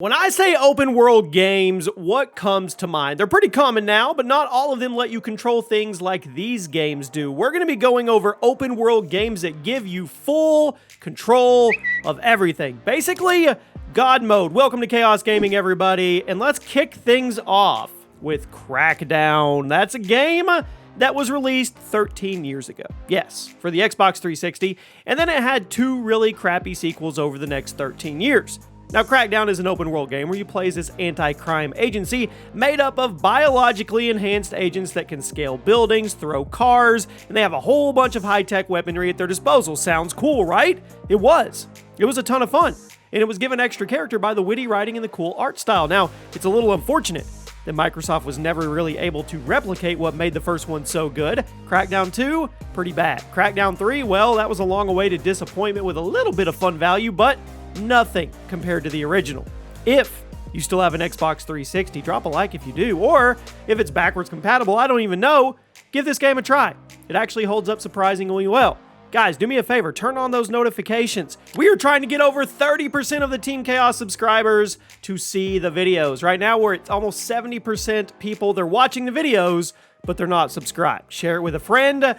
When I say open world games, what comes to mind? They're pretty common now, but not all of them let you control things like these games do. We're going to be going over open world games that give you full control of everything. Basically, God mode. Welcome to Chaos Gaming, everybody, and let's kick things off with Crackdown. That's a game that was released 13 years ago. Yes, for the Xbox 360, and then it had two really crappy sequels over the next 13 years. Now, Crackdown is an open-world game where you play as this anti-crime agency made up of biologically enhanced agents that can scale buildings, throw cars, and they have a whole bunch of high-tech weaponry at their disposal. Sounds cool, right? It was. It was a ton of fun, and it was given extra character by the witty writing and the cool art style. Now, it's a little unfortunate that Microsoft was never really able to replicate what made the first one so good. Crackdown 2, pretty bad. Crackdown 3, well, that was a long-awaited disappointment with a little bit of fun value, but nothing compared to the original. If you still have an Xbox 360, drop a like if you do, or if it's backwards compatible, I don't even know, give this game a try. It actually holds up surprisingly well. Guys, do me a favor, turn on those notifications. We are trying to get over 30% of the Team Chaos subscribers to see the videos. Right now, we're at almost 70% people, they're watching the videos, but they're not subscribed. Share it with a friend,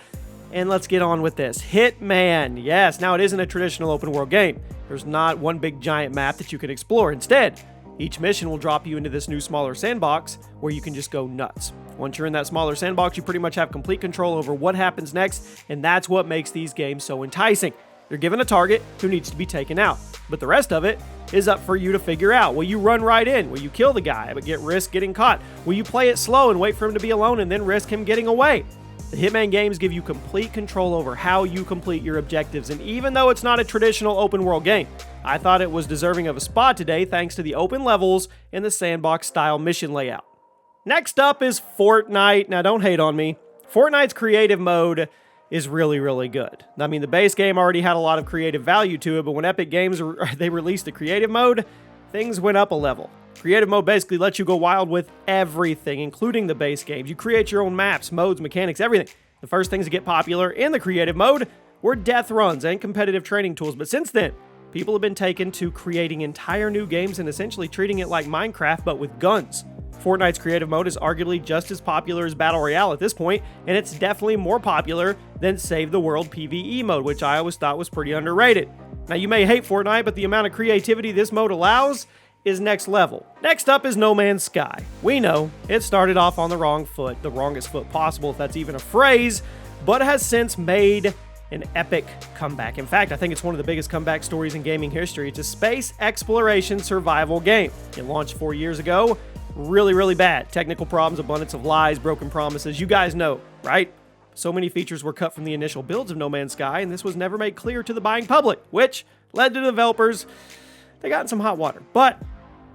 and let's get on with this. Hitman. Yes, now it isn't a traditional open world game. There's not one big giant map that you can explore. Instead, each mission will drop you into this new smaller sandbox where you can just go nuts. Once you're in that smaller sandbox, you pretty much have complete control over what happens next, and that's what makes these games so enticing. You're given a target who needs to be taken out, but the rest of it is up for you to figure out. Will you run right in? Will you kill the guy but risk getting caught? Will you play it slow and wait for him to be alone and then risk him getting away? The Hitman games give you complete control over how you complete your objectives, and even though it's not a traditional open world game, I thought it was deserving of a spot today thanks to the open levels and the sandbox style mission layout. Next up is Fortnite. Now don't hate on me. Fortnite's creative mode is really good. I mean, the base game already had a lot of creative value to it, but when Epic Games they released the creative mode, things went up a level. Creative mode basically lets you go wild with everything, including the base games. You create your own maps, modes, mechanics, everything. The first things to get popular in the creative mode were death runs and competitive training tools, but since then, people have been taken to creating entire new games and essentially treating it like Minecraft, but with guns. Fortnite's creative mode is arguably just as popular as Battle Royale at this point, and it's definitely more popular than Save the World PvE mode, which I always thought was pretty underrated. Now, you may hate Fortnite, but the amount of creativity this mode allows is next level. Next up is No Man's Sky. We know it started off on the wrong foot, the wrongest foot possible, if that's even a phrase, but has since made an epic comeback. In fact, I think it's one of the biggest comeback stories in gaming history. It's a space exploration survival game. It launched 4 years ago. Really bad. Technical problems, abundance of lies, broken promises. You guys know, right? So many features were cut from the initial builds of No Man's Sky, and this was never made clear to the buying public, which led to the developers. They got in some hot water. But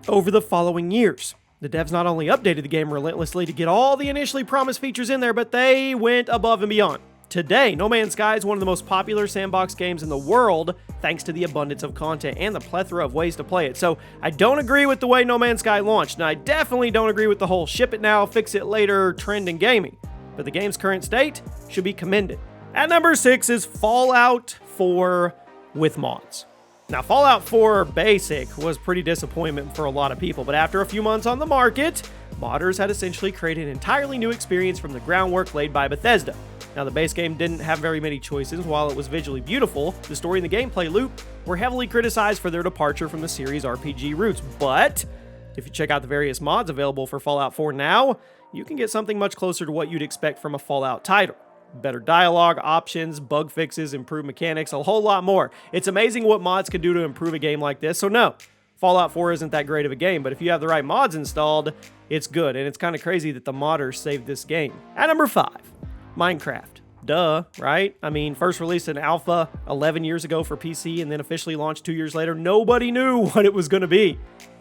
over the following years, the devs not only updated the game relentlessly to get all the initially promised features in there, but they went above and beyond. Today, No Man's Sky is one of the most popular sandbox games in the world thanks to the abundance of content and the plethora of ways to play it. So I don't agree with the way No Man's Sky launched, and I definitely don't agree with the whole ship it now, fix it later trend in gaming. But the game's current state should be commended. At number 6 is Fallout 4 with mods. Now, Fallout 4 Basic was pretty disappointment for a lot of people, but after a few months on the market, modders had essentially created an entirely new experience from the groundwork laid by Bethesda. Now, the base game didn't have very many choices. While it was visually beautiful, the story and the gameplay loop were heavily criticized for their departure from the series' RPG roots. But if you check out the various mods available for Fallout 4 now, you can get something much closer to what you'd expect from a Fallout title. Better dialogue, options, bug fixes, improved mechanics, a whole lot more. It's amazing what mods can do to improve a game like this. So no, Fallout 4 isn't that great of a game, but if you have the right mods installed, it's good. And it's kind of crazy that the modders saved this game. At number 5, Minecraft. Duh, right? I mean, first released in alpha 11 years ago for PC and then officially launched 2 years later. Nobody knew what it was going to be.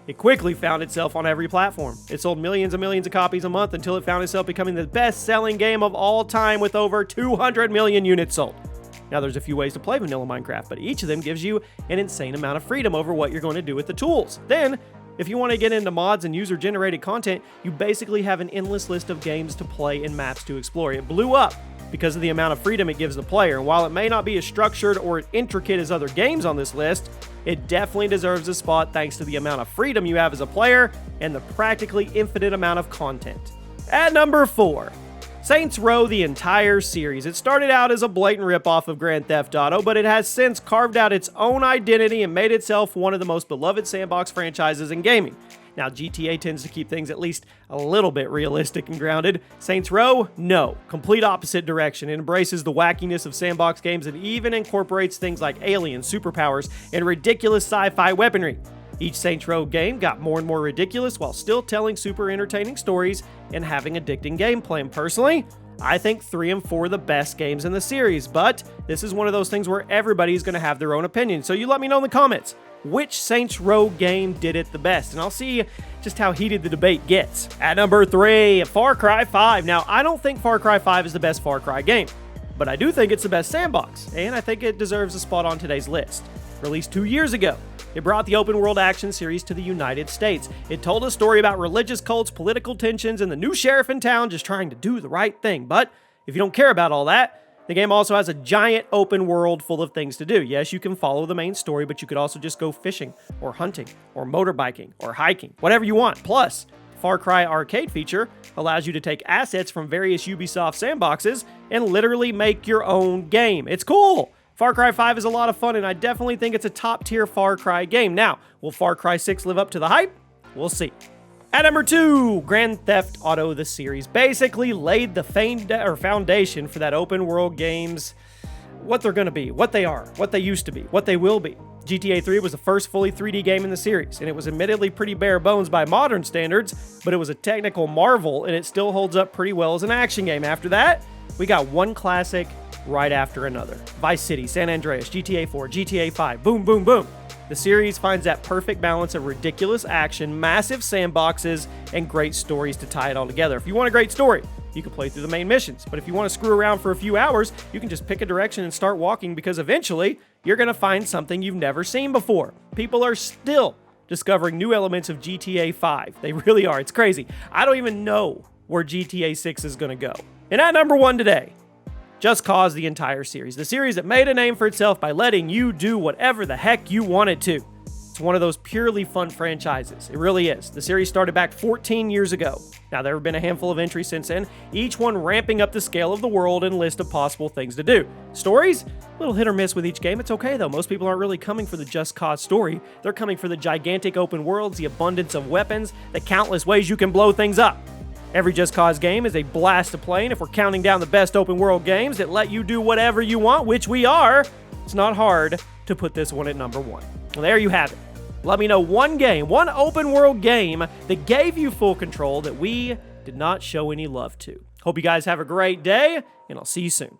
It quickly found itself on every platform. It sold millions and millions of copies a month until it found itself becoming the best-selling game of all time with over 200 million units sold. Now, there's a few ways to play vanilla Minecraft, but each of them gives you an insane amount of freedom over what you're going to do with the tools. Then, if you want to get into mods and user-generated content, you basically have an endless list of games to play and maps to explore. It blew up because of the amount of freedom it gives the player. And while it may not be as structured or intricate as other games on this list, it definitely deserves a spot thanks to the amount of freedom you have as a player and the practically infinite amount of content. At number 4, Saints Row the entire series. It started out as a blatant ripoff of Grand Theft Auto, but it has since carved out its own identity and made itself one of the most beloved sandbox franchises in gaming. Now, GTA tends to keep things at least a little bit realistic and grounded. Saints Row, no. Complete opposite direction. It embraces the wackiness of sandbox games and even incorporates things like aliens, superpowers, and ridiculous sci-fi weaponry. Each Saints Row game got more and more ridiculous while still telling super entertaining stories and having addicting gameplay. And personally, I think 3 and 4 are the best games in the series, but this is one of those things where everybody's going to have their own opinion. So you let me know in the comments, which Saints Row game did it the best? And I'll see just how heated the debate gets. At number 3, Far Cry 5. Now, I don't think Far Cry 5 is the best Far Cry game, but I do think it's the best sandbox, and I think it deserves a spot on today's list. Released 2 years ago, it brought the open world action series to the United States. It told a story about religious cults, political tensions, and the new sheriff in town just trying to do the right thing. But if you don't care about all that, the game also has a giant open world full of things to do. Yes, you can follow the main story, but you could also just go fishing, or hunting, or motorbiking, or hiking, whatever you want. Plus, the Far Cry arcade feature allows you to take assets from various Ubisoft sandboxes and literally make your own game. It's cool! Far Cry 5 is a lot of fun, and I definitely think it's a top-tier Far Cry game. Now, will Far Cry 6 live up to the hype? We'll see. At number 2, Grand Theft Auto the series basically laid the foundation for that open world games, what they're going to be, what they are, what they used to be, what they will be. GTA 3 was the first fully 3D game in the series, and it was admittedly pretty bare bones by modern standards, but it was a technical marvel, and it still holds up pretty well as an action game. After that, we got one classic right after another. Vice City, San Andreas, GTA 4, GTA 5, boom, boom, boom. The series finds that perfect balance of ridiculous action, massive sandboxes, and great stories to tie it all together. If you want a great story, you can play through the main missions. But if you want to screw around for a few hours, you can just pick a direction and start walking, because eventually, you're going to find something you've never seen before. People are still discovering new elements of GTA 5. They really are. It's crazy. I don't even know where GTA 6 is going to go. And at number 1 today, Just Cause the entire series. The series that made a name for itself by letting you do whatever the heck you wanted to. It's one of those purely fun franchises. It really is. The series started back 14 years ago. Now, there have been a handful of entries since then, each one ramping up the scale of the world and list of possible things to do. Stories? A little hit or miss with each game. It's okay, though. Most people aren't really coming for the Just Cause story. They're coming for the gigantic open worlds, the abundance of weapons, the countless ways you can blow things up. Every Just Cause game is a blast to play, and if we're counting down the best open world games that let you do whatever you want, which we are, it's not hard to put this one at number 1. Well, there you have it. Let me know one game, one open world game that gave you full control that we did not show any love to. Hope you guys have a great day, and I'll see you soon.